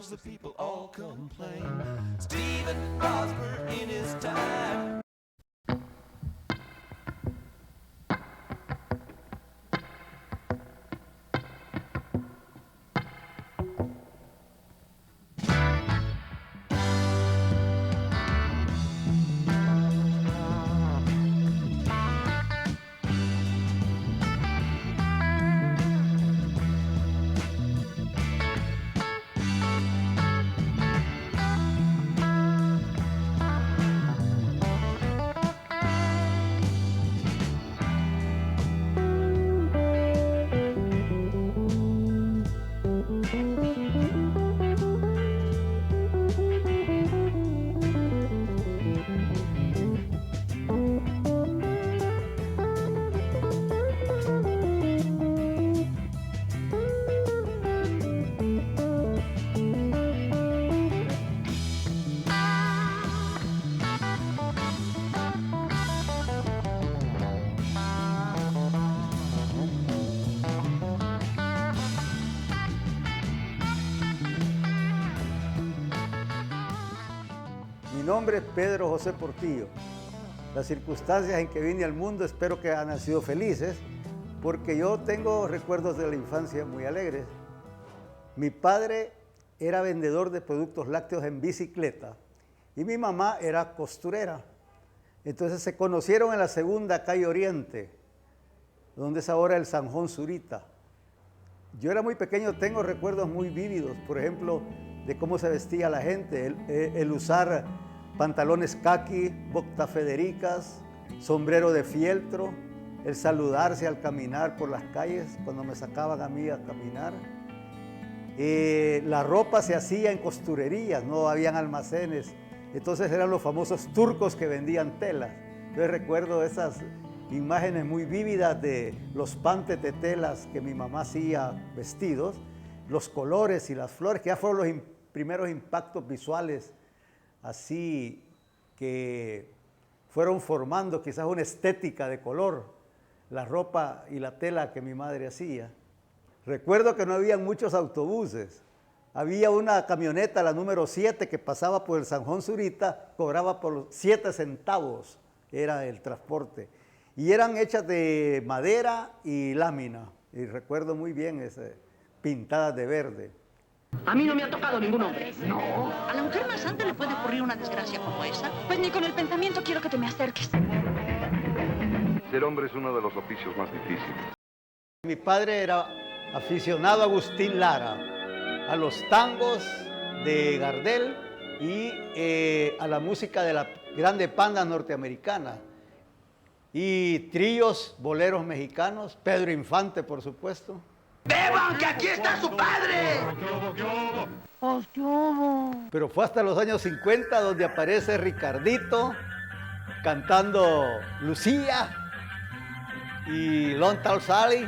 'cause the people all complain. Stephen Osborne in his time. Mi nombre es Pedro José Portillo. Las circunstancias en que vine al mundo espero que hayan sido felices, porque yo tengo recuerdos de la infancia muy alegres. Mi padre era vendedor de productos lácteos en bicicleta y mi mamá era costurera. Entonces se conocieron en la segunda calle Oriente, donde es ahora el Sanjón Zurita. Yo era muy pequeño, tengo recuerdos muy vívidos, por ejemplo, de cómo se vestía la gente, el usar pantalones caqui, botas federicas, sombrero de fieltro, el saludarse al caminar por las calles cuando me sacaban a mí a caminar. La ropa se hacía en costurerías, no habían almacenes, entonces eran los famosos turcos que vendían telas. Yo recuerdo esas imágenes muy vívidas de los pantes de telas que mi mamá hacía vestidos, los colores y las flores, que ya fueron los primeros impactos visuales, así que fueron formando quizás una estética de color, la ropa y la tela que mi madre hacía. Recuerdo que no había muchos autobuses, había una camioneta, la número 7, que pasaba por el Sanjón Zurita, cobraba por 7 centavos, era el transporte, y eran hechas de madera y lámina, y recuerdo muy bien pintadas de verde. A mí no me ha tocado ningún hombre. No. ¿A la mujer más santa le puede ocurrir una desgracia como esa? Pues ni con el pensamiento quiero que te me acerques. Ser hombre es uno de los oficios más difíciles. Mi padre era aficionado a Agustín Lara, a los tangos de Gardel y a la música de la grande banda norteamericana. Y tríos, boleros mexicanos, Pedro Infante, por supuesto. ¡Beban, que aquí está su padre! Pero fue hasta los años 50 donde aparece Ricardito cantando Lucía y Long Tall Sally,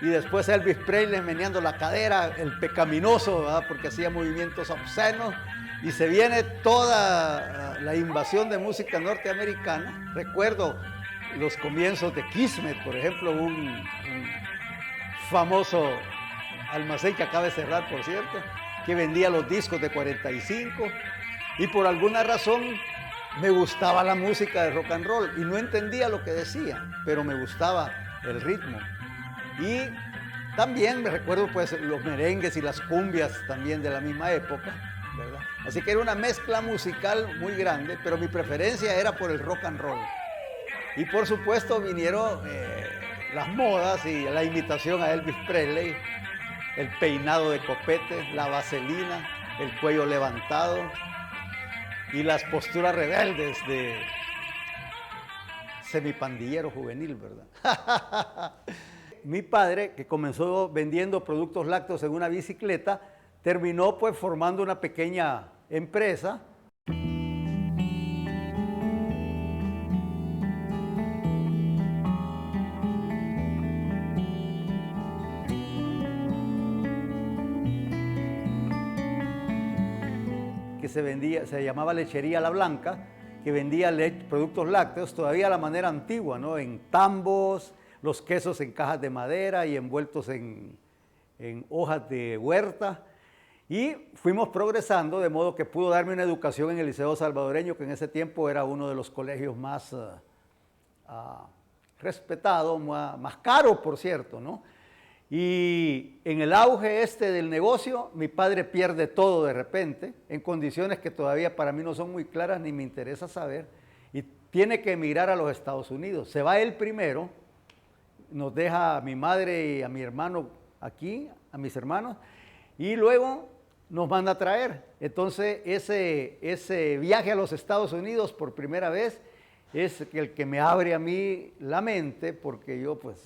y después Elvis Presley meneando la cadera, el pecaminoso, ¿verdad? Porque hacía movimientos obscenos, y se viene toda la invasión de música norteamericana. Recuerdo los comienzos de Kismet, por ejemplo, un famoso almacén que acaba de cerrar, por cierto, que vendía los discos de 45, y por alguna razón me gustaba la música de rock and roll y no entendía lo que decían, pero me gustaba el ritmo. Y también me recuerdo pues los merengues y las cumbias también de la misma época, ¿verdad? Así que era una mezcla musical muy grande, pero mi preferencia era por el rock and roll. Y por supuesto vinieron las modas y la imitación a Elvis Presley, el peinado de copete, la vaselina, el cuello levantado y las posturas rebeldes de semipandillero juvenil, ¿verdad? Mi padre, que comenzó vendiendo productos lácteos en una bicicleta, terminó pues formando una pequeña empresa. Que se llamaba Lechería La Blanca, que vendía productos lácteos todavía a la manera antigua, ¿no? En tambos, los quesos en cajas de madera y envueltos en hojas de huerta. Y fuimos progresando, de modo que pudo darme una educación en el Liceo Salvadoreño, que en ese tiempo era uno de los colegios más respetados, más caros, por cierto, ¿no? Y en el auge del negocio, mi padre pierde todo de repente, en condiciones que todavía para mí no son muy claras ni me interesa saber, y tiene que emigrar a los Estados Unidos. Se va él primero, nos deja a mi madre y a mi hermano aquí, a mis hermanos, y luego nos manda a traer. Entonces ese viaje a los Estados Unidos por primera vez es el que me abre a mí la mente, porque yo pues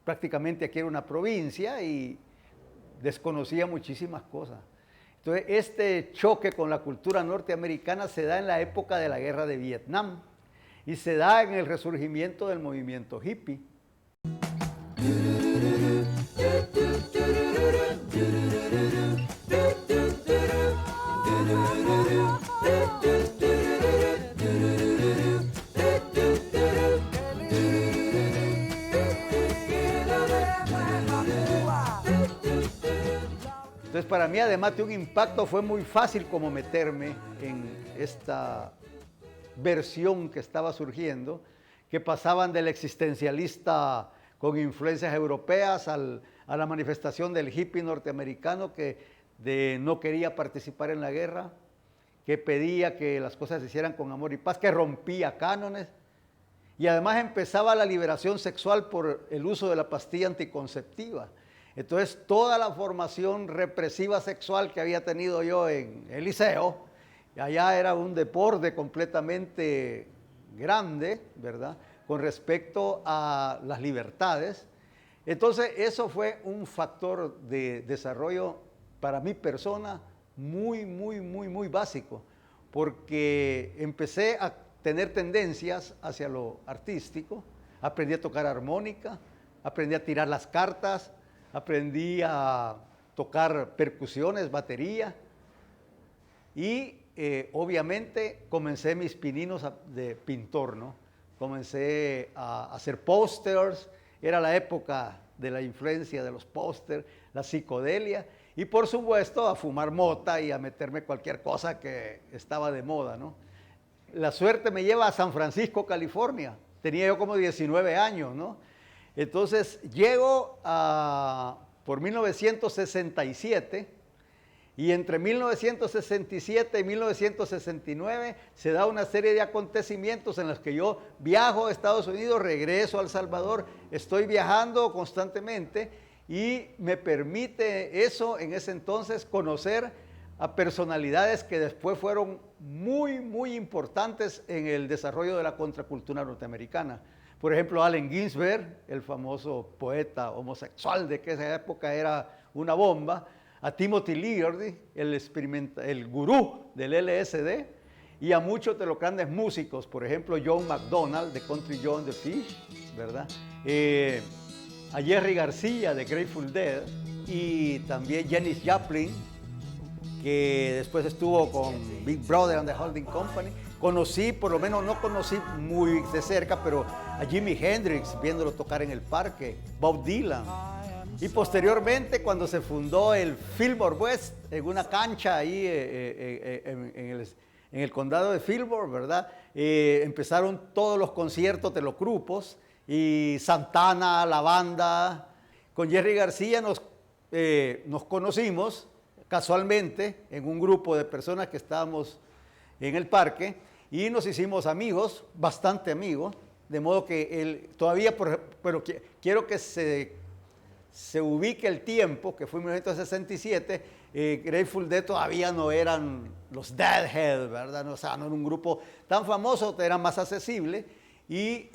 prácticamente aquí era una provincia y desconocía muchísimas cosas. Entonces este choque con la cultura norteamericana se da en la época de la guerra de Vietnam y se da en el resurgimiento del movimiento hippie. Entonces para mí, además de un impacto, fue muy fácil como meterme en esta versión que estaba surgiendo, que pasaban del existencialista con influencias europeas a la manifestación del hippie norteamericano que no quería participar en la guerra, que pedía que las cosas se hicieran con amor y paz, que rompía cánones, y además empezaba la liberación sexual por el uso de la pastilla anticonceptiva. Entonces toda la formación represiva sexual que había tenido yo en el liceo, allá era un deporte completamente grande, ¿verdad?, con respecto a las libertades. Entonces eso fue un factor de desarrollo para mi persona muy básico, porque empecé a tener tendencias hacia lo artístico, aprendí a tocar armónica, aprendí a tirar las cartas, aprendí a tocar percusiones, batería, y obviamente comencé mis pininos de pintor, ¿no? Comencé a hacer pósters, era la época de la influencia de los pósters, la psicodelia, y por supuesto a fumar mota y a meterme cualquier cosa que estaba de moda, ¿no? La suerte me lleva a San Francisco, California. Tenía yo como 19 años, ¿no? Entonces llego por 1967 y entre 1967 y 1969 se da una serie de acontecimientos en los que yo viajo a Estados Unidos, regreso a El Salvador, estoy viajando constantemente y me permite eso en ese entonces conocer a personalidades que después fueron muy importantes en el desarrollo de la contracultura norteamericana. Por ejemplo, Allen Ginsberg, el famoso poeta homosexual de que esa época era una bomba, a Timothy Leary, el gurú del LSD, y a muchos de los grandes músicos, por ejemplo, John McDonald de Country Joe and the Fish, ¿verdad? A Jerry García de Grateful Dead, y también Janis Joplin, que después estuvo con Big Brother and the Holding Company. Conocí, por lo menos no conocí muy de cerca, pero a Jimi Hendrix viéndolo tocar en el parque, Bob Dylan. Y posteriormente, cuando se fundó el Fillmore West, en una cancha ahí en el condado de Fillmore, ¿verdad? Empezaron todos los conciertos de los grupos, y Santana, la banda. Con Jerry García nos conocimos casualmente en un grupo de personas que estábamos en el parque y nos hicimos amigos, bastante amigos, de modo que él todavía, pero quiero que se ubique el tiempo, que fue en 1967, Grateful Dead todavía no eran los Deadhead, ¿verdad? No, o sea, no era un grupo tan famoso, era más accesible, y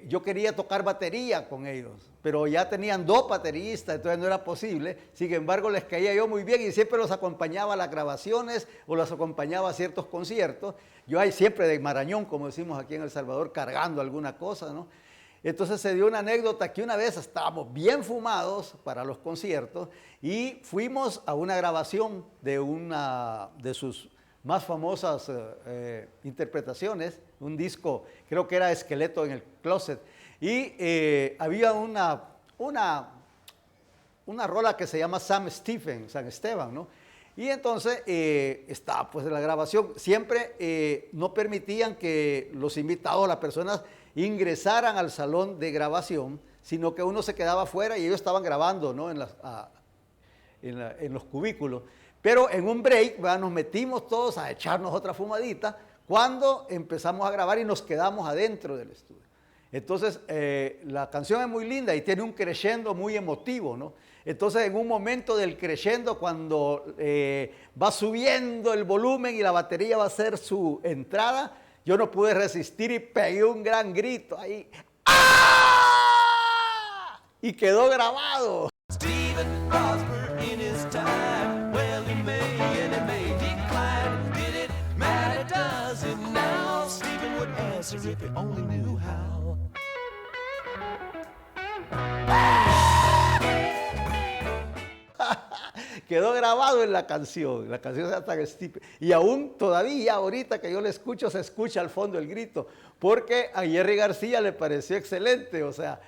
yo quería tocar batería con ellos, pero ya tenían 2 bateristas, entonces no era posible. Sin embargo, les caía yo muy bien y siempre los acompañaba a las grabaciones o los acompañaba a ciertos conciertos. Yo ahí siempre de marañón, como decimos aquí en El Salvador, cargando alguna cosa, ¿no? Entonces se dio una anécdota que una vez estábamos bien fumados para los conciertos y fuimos a una grabación de una de sus más famosas interpretaciones, un disco, creo que era Esqueleto en el Closet, y había una rola que se llama San Esteban, ¿no? Y entonces estaba pues en la grabación. Siempre no permitían que los invitados, las personas, ingresaran al salón de grabación, sino que uno se quedaba afuera y ellos estaban grabando, ¿no? En los cubículos. Pero en un break, ¿verdad? Nos metimos todos a echarnos otra fumadita cuando empezamos a grabar y nos quedamos adentro del estudio. Entonces, la canción es muy linda y tiene un crescendo muy emotivo, ¿no? Entonces, en un momento del crescendo, cuando va subiendo el volumen y la batería va a hacer su entrada, yo no pude resistir y pegué un gran grito ahí. ¡Ah! Y quedó grabado. Stephen prospered in his time. Well, he may and he may decline. Did it matter? Does it now? Stephen would answer if he only knew how. Quedó grabado en la canción se llama Tan Stephen. Y aún todavía, ahorita que yo le escucho, se escucha al fondo el grito, porque a Jerry García le pareció excelente, o sea,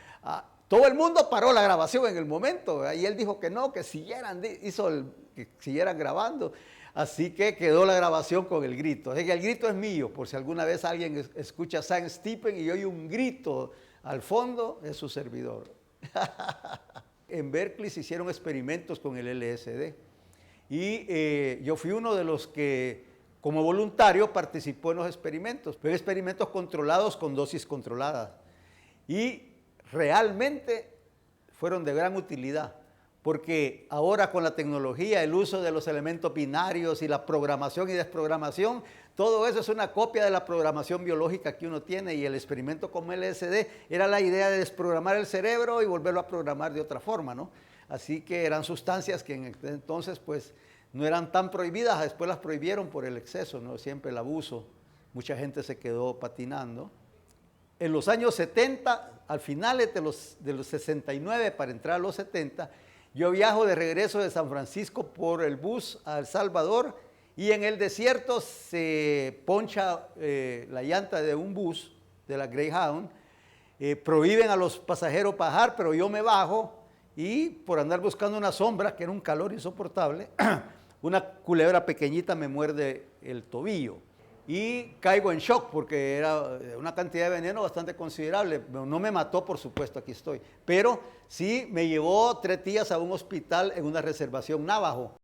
todo el mundo paró la grabación en el momento, y él dijo que no, que siguieran, que siguieran grabando, así que quedó la grabación con el grito. Así que el grito es mío, por si alguna vez alguien escucha San Stephen y oye un grito al fondo, es su servidor. En Berkeley se hicieron experimentos con el LSD y yo fui uno de los que como voluntario participó en los experimentos. Fueron experimentos controlados con dosis controladas y realmente fueron de gran utilidad, porque ahora con la tecnología, el uso de los elementos binarios y la programación y desprogramación, todo eso es una copia de la programación biológica que uno tiene, y el experimento con LSD era la idea de desprogramar el cerebro y volverlo a programar de otra forma, ¿no? Así que eran sustancias que en entonces pues no eran tan prohibidas, después las prohibieron por el exceso, ¿no? Siempre el abuso, mucha gente se quedó patinando. En los años 70, al final de los 69 para entrar a los 70, yo viajo de regreso de San Francisco por el bus a El Salvador y en el desierto se poncha la llanta de un bus, de la Greyhound, prohíben a los pasajeros bajar, pero yo me bajo y por andar buscando una sombra, que era un calor insoportable, una culebra pequeñita me muerde el tobillo. Y caigo en shock porque era una cantidad de veneno bastante considerable. No me mató, por supuesto, aquí estoy. Pero sí me llevó 3 días a un hospital en una reservación Navajo.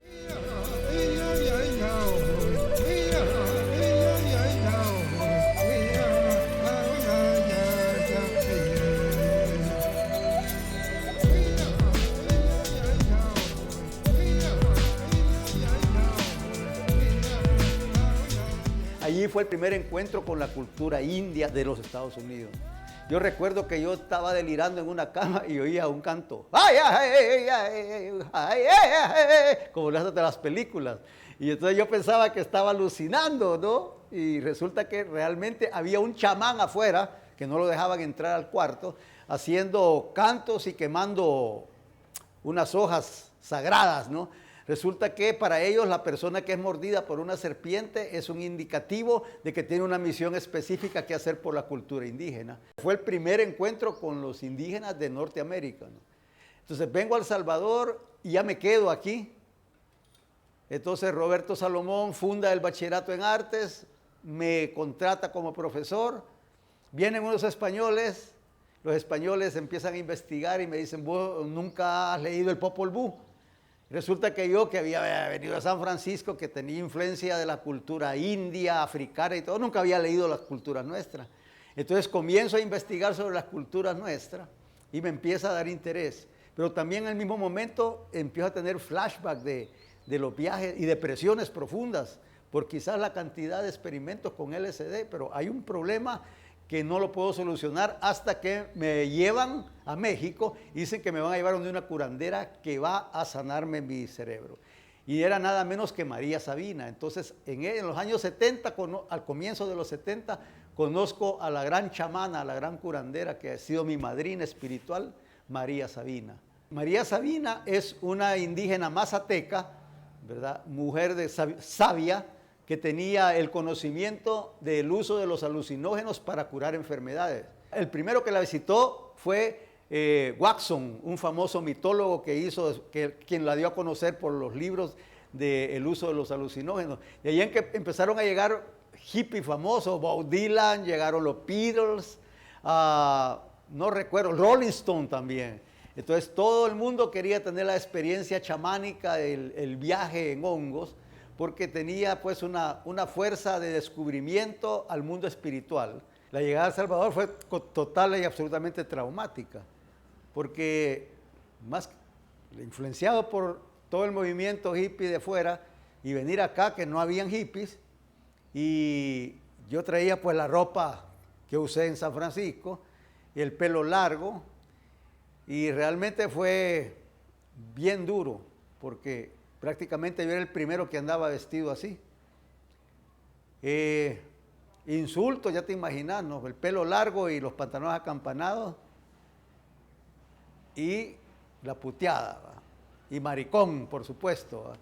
Allí fue el primer encuentro con la cultura india de los Estados Unidos. Yo recuerdo que yo estaba delirando en una cama y oía un canto, ¡ay, ay, ay, ay, ay, ay! Como las de las películas. Y entonces yo pensaba que estaba alucinando, ¿no? Y resulta que realmente había un chamán afuera, que no lo dejaban entrar al cuarto, haciendo cantos y quemando unas hojas sagradas, ¿no? Resulta que para ellos la persona que es mordida por una serpiente es un indicativo de que tiene una misión específica que hacer por la cultura indígena. Fue el primer encuentro con los indígenas de Norteamérica, ¿no? Entonces vengo a El Salvador y ya me quedo aquí. Entonces Roberto Salomón funda el bachillerato en artes, me contrata como profesor, vienen unos españoles, los españoles empiezan a investigar y me dicen, ¿vos nunca has leído el Popol Vuh? Resulta que yo, que había venido a San Francisco, que tenía influencia de la cultura india, africana y todo, nunca había leído las culturas nuestras. Entonces comienzo a investigar sobre las culturas nuestras y me empieza a dar interés. Pero también en el mismo momento empiezo a tener flashback de los viajes y depresiones profundas por quizás la cantidad de experimentos con LSD, pero hay un problema que no lo puedo solucionar hasta que me llevan a México y dicen que me van a llevar donde una curandera que va a sanarme mi cerebro. Y era nada menos que María Sabina. Entonces, en los años 70, al comienzo de los 70, conozco a la gran chamana, a la gran curandera que ha sido mi madrina espiritual, María Sabina. María Sabina es una indígena mazateca, ¿verdad? Mujer sabia, que tenía el conocimiento del uso de los alucinógenos para curar enfermedades. El primero que la visitó fue Watson, un famoso mitólogo quien la dio a conocer por los libros del uso de los alucinógenos. Y ahí en que empezaron a llegar hippies famosos, Bob Dylan, llegaron los Beatles, no recuerdo, Rolling Stone también. Entonces todo el mundo quería tener la experiencia chamánica, el viaje en hongos, porque tenía pues una fuerza de descubrimiento al mundo espiritual. La llegada a El Salvador fue total y absolutamente traumática, porque más influenciado por todo el movimiento hippie de fuera y venir acá que no habían hippies, y yo traía pues la ropa que usé en San Francisco, y el pelo largo, y realmente fue bien duro, porque prácticamente yo era el primero que andaba vestido así. Insultos, ya te imaginas, ¿no? El pelo largo y los pantalones acampanados, y la puteada, ¿va? Y maricón, por supuesto, ¿va?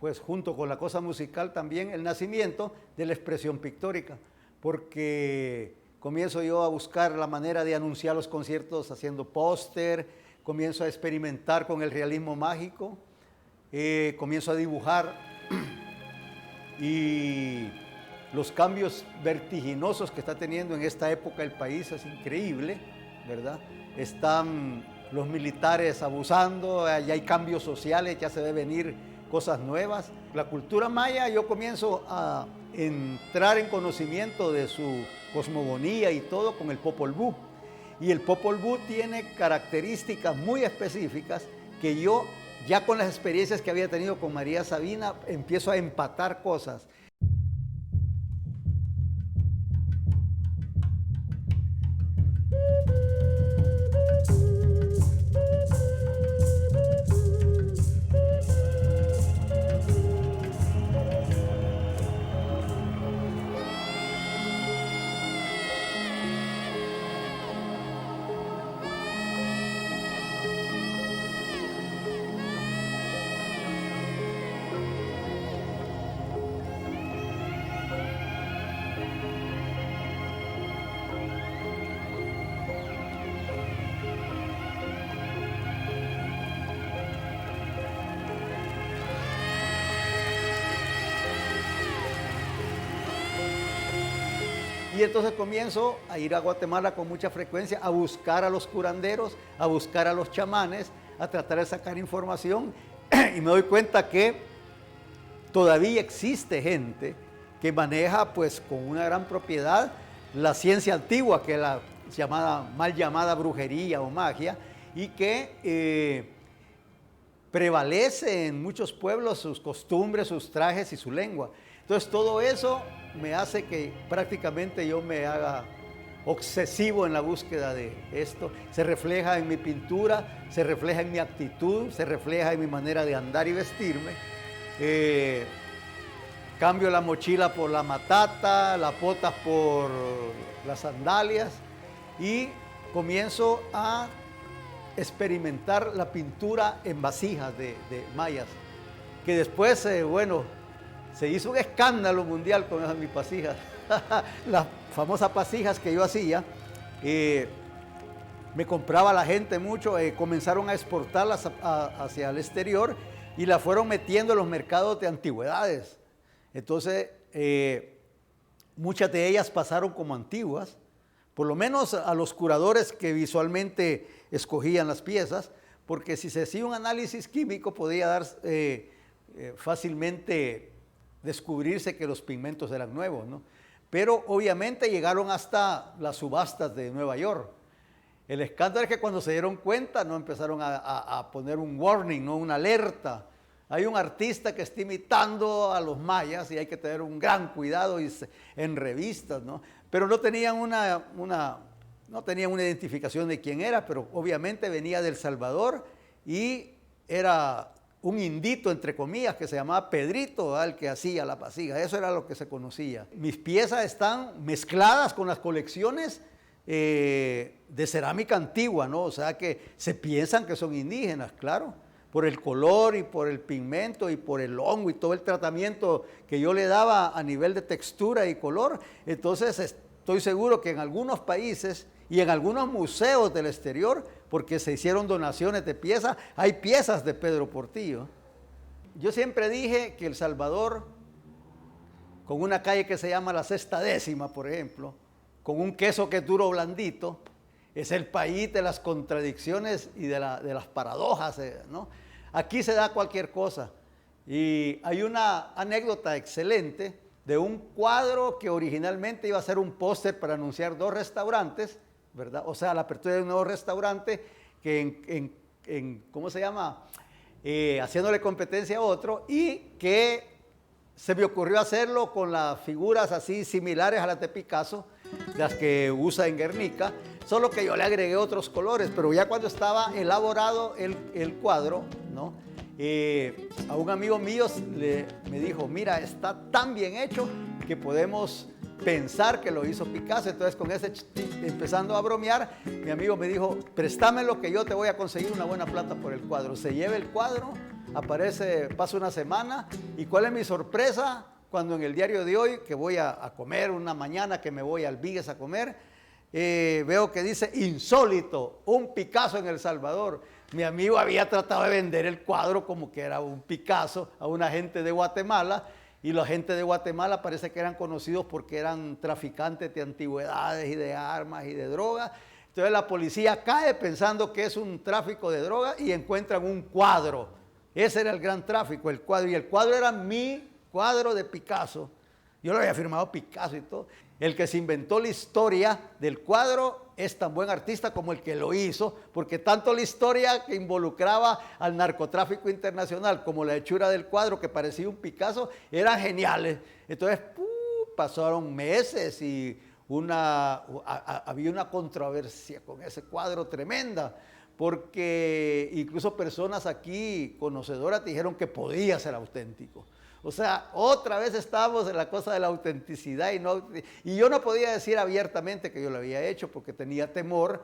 Pues junto con la cosa musical también el nacimiento de la expresión pictórica, porque comienzo yo a buscar la manera de anunciar los conciertos haciendo póster, comienzo a experimentar con el realismo mágico, comienzo a dibujar y los cambios vertiginosos que está teniendo en esta época el país es increíble, ¿verdad? Están los militares abusando, ya hay cambios sociales, ya se ve venir cosas nuevas. La cultura maya, yo comienzo a entrar en conocimiento de su cosmogonía y todo con el Popol Vuh. Y el Popol Vuh tiene características muy específicas que yo, ya con las experiencias que había tenido con María Sabina, empiezo a empatar cosas. Y entonces comienzo a ir a Guatemala con mucha frecuencia a buscar a los curanderos, a buscar a los chamanes, a tratar de sacar información y me doy cuenta que todavía existe gente que maneja pues con una gran propiedad la ciencia antigua, que es la mal llamada brujería o magia, y que prevalece en muchos pueblos sus costumbres, sus trajes y su lengua. Entonces todo eso me hace que prácticamente yo me haga obsesivo en la búsqueda de esto. Se refleja en mi pintura, se refleja en mi actitud, se refleja en mi manera de andar y vestirme. Cambio la mochila por la matata, las botas por las sandalias y comienzo a experimentar la pintura en vasijas de mayas, que después, bueno, se hizo un escándalo mundial con esas mis vasijas. Las famosas vasijas que yo hacía, me compraba la gente mucho, comenzaron a exportarlas hacia el exterior y las fueron metiendo en los mercados de antigüedades. Entonces, muchas de ellas pasaron como antiguas, por lo menos a los curadores que visualmente escogían las piezas, porque si se hacía un análisis químico podía dar fácilmente descubrirse que los pigmentos eran nuevos, ¿no? Pero obviamente llegaron hasta las subastas de Nueva York. El escándalo es que cuando se dieron cuenta no empezaron a poner un warning, ¿no? Una alerta. Hay un artista que está imitando a los mayas y hay que tener un gran cuidado en revistas, ¿no? Pero no tenían no tenían una identificación de quién era, pero obviamente venía de El Salvador y era un indito, entre comillas, que se llamaba Pedrito, el que hacía la vasija. Eso era lo que se conocía. Mis piezas están mezcladas con las colecciones de cerámica antigua, ¿no? O sea que se piensan que son indígenas, claro, por el color y por el pigmento y por el hongo y todo el tratamiento que yo le daba a nivel de textura y color. Entonces estoy seguro que en algunos países y en algunos museos del exterior, porque se hicieron donaciones de piezas, hay piezas de Pedro Portillo. yo siempre dije que El Salvador, con una calle que se llama la Sexta Décima, por ejemplo, con un queso que es duro blandito, es el país de las contradicciones y de las paradojas, ¿no? Aquí se da cualquier cosa. Y hay una anécdota excelente de un cuadro que originalmente iba a ser un póster para anunciar 2 restaurantes, ¿verdad? O sea, la apertura de un nuevo restaurante que ¿cómo se llama? Haciéndole competencia a otro, y que se me ocurrió hacerlo con las figuras así similares a las de Picasso, las que usa en Guernica, solo que yo le agregué otros colores, pero ya cuando estaba elaborado el cuadro, ¿no? A un amigo mío me dijo, mira, está tan bien hecho que podemos pensar que lo hizo Picasso. Entonces, con ese empezando a bromear, mi amigo me dijo, préstamelo que yo te voy a conseguir una buena plata por el cuadro. Se lleva el cuadro, aparece, pasa una semana, y ¿cuál es mi sorpresa? Cuando en el diario de hoy, que voy a comer una mañana, que me voy al Vigues a comer, veo que dice, insólito, un Picasso en El Salvador. Mi amigo había tratado de vender el cuadro como que era un Picasso a una gente de Guatemala, y la gente de Guatemala parece que eran conocidos porque eran traficantes de antigüedades y de armas y de drogas. Entonces la policía cae pensando que es un tráfico de drogas y encuentran un cuadro. Ese era el gran tráfico, el cuadro. Y el cuadro era mi cuadro de Picasso. Yo lo había firmado Picasso y todo. El que se inventó la historia del cuadro es tan buen artista como el que lo hizo, porque tanto la historia que involucraba al narcotráfico internacional como la hechura del cuadro, que parecía un Picasso, eran geniales. Entonces, pasaron meses y había una controversia con ese cuadro tremenda, porque incluso personas aquí conocedoras dijeron que podía ser auténtico. O sea, otra vez estábamos en la cosa de la autenticidad, y yo no podía decir abiertamente que yo lo había hecho porque tenía temor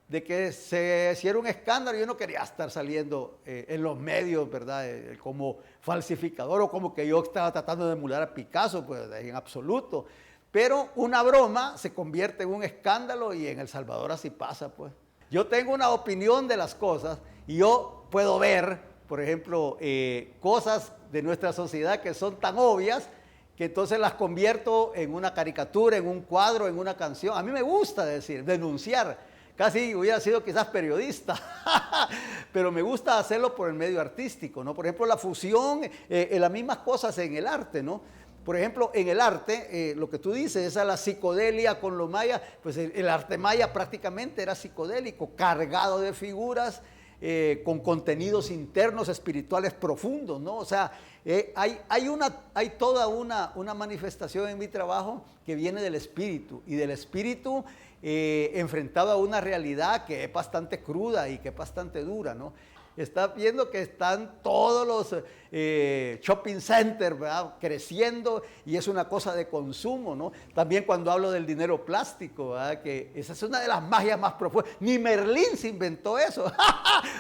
de que se hiciera un escándalo. Yo no quería estar saliendo en los medios, ¿verdad? Como falsificador, o como que yo estaba tratando de emular a Picasso, pues en absoluto. Pero una broma se convierte en un escándalo, y en El Salvador así pasa, pues. Yo tengo una opinión de las cosas y yo puedo ver, por ejemplo, cosas de nuestra sociedad que son tan obvias que entonces las convierto en una caricatura, en un cuadro, en una canción. A mí me gusta denunciar. Casi hubiera sido quizás periodista, pero me gusta hacerlo por el medio artístico, ¿no? Por ejemplo, la fusión, las mismas cosas en el arte, ¿no? Por ejemplo, en el arte, lo que tú dices, esa la psicodelia con lo maya, pues el arte maya prácticamente era psicodélico, cargado de figuras, con contenidos internos espirituales profundos, ¿no? O sea, hay toda una manifestación en mi trabajo que viene del espíritu, y del espíritu enfrentado a una realidad que es bastante cruda y que es bastante dura, ¿no? Está viendo que están todos los shopping centers, ¿verdad?, creciendo, y es una cosa de consumo, ¿no? También cuando hablo del dinero plástico, ¿verdad?, que esa es una de las magias más profundas. Ni Merlín se inventó eso.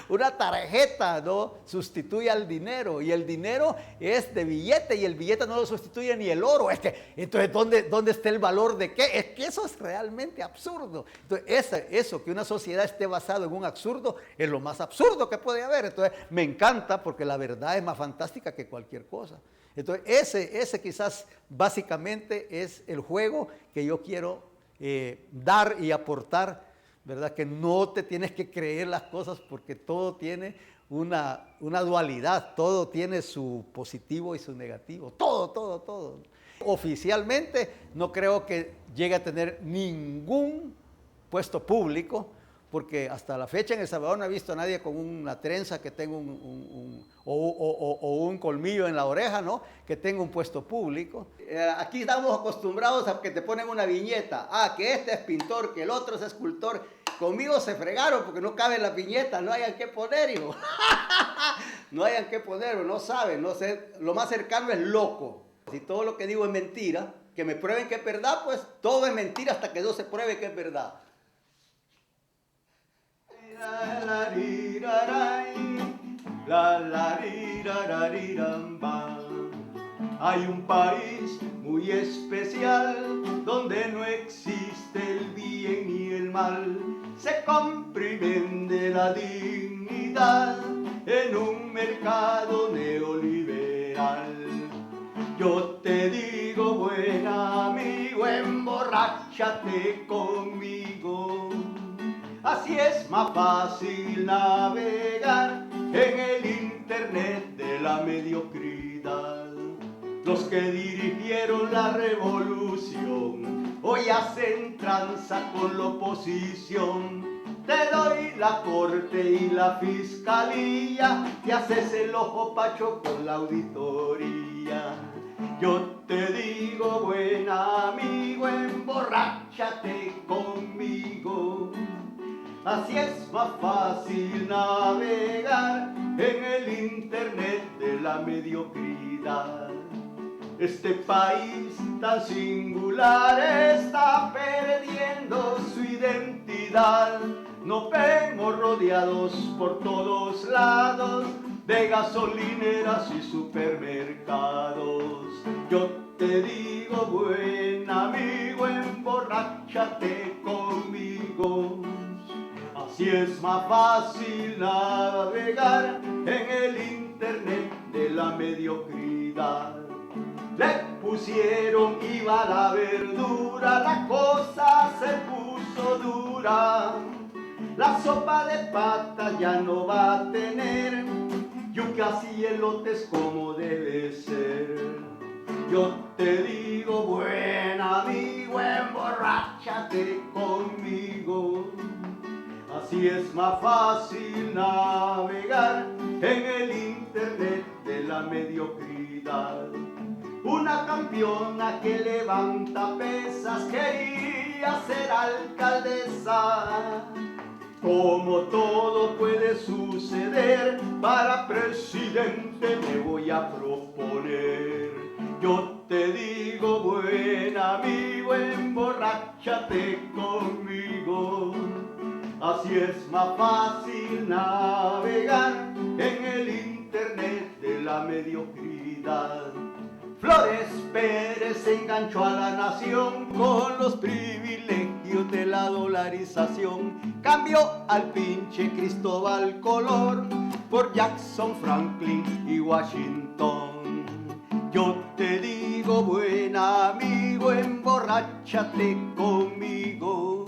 Una tarjeta, ¿no?, sustituye al dinero, y el dinero es de billete, y el billete no lo sustituye ni el oro. Entonces, ¿dónde está el valor de qué? Es que eso es realmente absurdo. Entonces, eso, que una sociedad esté basada en un absurdo, es lo más absurdo que puede haber. Entonces, me encanta, porque la verdad es más fantástica que cualquier cosa. Entonces, ese quizás básicamente es el juego que yo quiero dar y aportar, ¿verdad? Que no te tienes que creer las cosas, porque todo tiene una dualidad, todo tiene su positivo y su negativo, todo. Oficialmente no creo que llegue a tener ningún puesto público, porque hasta la fecha en El Salvador no he visto a nadie con una trenza que tenga un colmillo en la oreja, ¿no?, que tenga un puesto público. Aquí estamos acostumbrados a que te ponen una viñeta. Que este es pintor, que el otro es escultor. Conmigo se fregaron porque no caben las viñetas, no hayan qué poner, hijo. No hayan qué poner, no saben, no sé. Lo más cercano es loco. Si todo lo que digo es mentira, que me prueben que es verdad, pues todo es mentira hasta que no se pruebe que es verdad. Hay un país muy especial donde no existe el bien y el mal, se comprimen de la dignidad en un mercado neoliberal. Yo te digo, buen amigo, emborráchate conmigo. Así es más fácil navegar en el internet de la mediocridad. Los que dirigieron la revolución hoy hacen tranza con la oposición. Te doy la corte y la fiscalía, te haces el ojo pacho con la auditoría. Yo te digo, buen amigo, emborráchate conmigo. Así es más fácil navegar en el internet de la mediocridad. Este país tan singular está perdiendo su identidad. Nos vemos rodeados por todos lados de gasolineras y supermercados. Yo te digo, buen amigo, emborráchate conmigo. Así es más fácil navegar en el internet de la mediocridad. Le pusieron IVA a la verdura, la cosa se puso dura. La sopa de pata ya no va a tener yucas y elotes como debe ser. Yo te digo, buen amigo, emborráchate conmigo. Así es más fácil navegar en el internet de la mediocridad. Una campeona que levanta pesas quería ser alcaldesa. Como todo puede suceder, para presidente me voy a proponer. Yo te digo, buen amigo, emborráchate conmigo. Así es más fácil navegar en el internet de la mediocridad. Flores Pérez enganchó a la nación con los privilegios de la dolarización. Cambió al pinche Cristóbal Colón por Jackson, Franklin y Washington. Yo te digo, buen amigo, emborráchate conmigo.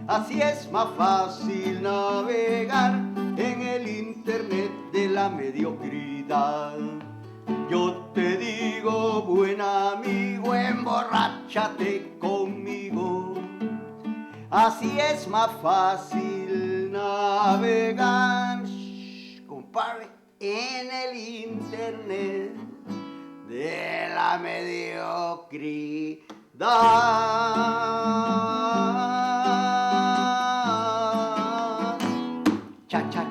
Así es más fácil navegar en el internet de la mediocridad. Yo te digo, buen amigo, emborráchate conmigo. Así es más fácil navegar, compadre, en el internet de la mediocridad. Cha, cha,